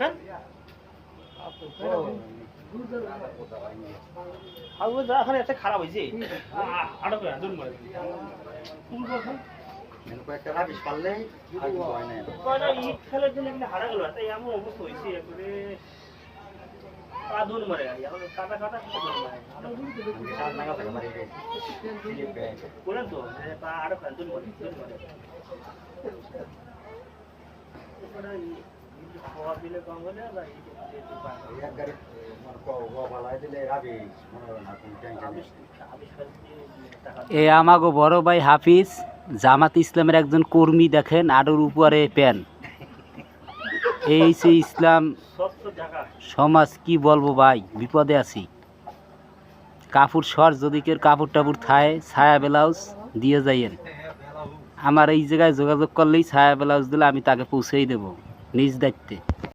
হ্যাঁ আগুন যা এখানে এত খারাপ হয়েছে আটক করে দুন মারে তুমি বলছো কয়েকটা রাবিশ পারলেই আর কিছু হয় না কয়টা ঈদ খেলার জন্য এখানে হারা গেল তাই এমন অবস্থা হয়েছে একবারে দুন মারে এখন কাটা কাটা দুন মারে সাত নাগাদ থাকা পারি বলেন তো আটক করে দুন মারে খাওয়া দিলে কম হলে এক গাড়ি পালাই দিলে রাবিশ মনে হয় না কোনো টেনশন এ আমাগো বড় ভাই হাফিজ জামাত ইসলামের একজন কর্মী দেখেন আডোর উপরে প্যান এই যে ইসলাম সমাজ কি বলবো ভাই বিপদে আছি কাপড় সর যদি কেউ কাপড় টাপড় থায় ছায়া ব্লাউজ দিয়ে যাইয়েন আমার এই জায়গায় যোগাযোগ করলেই ছায়া ব্লাউজ দিলে আমি তাকে পৌঁছেই দেবো নিজ দায়িত্বে।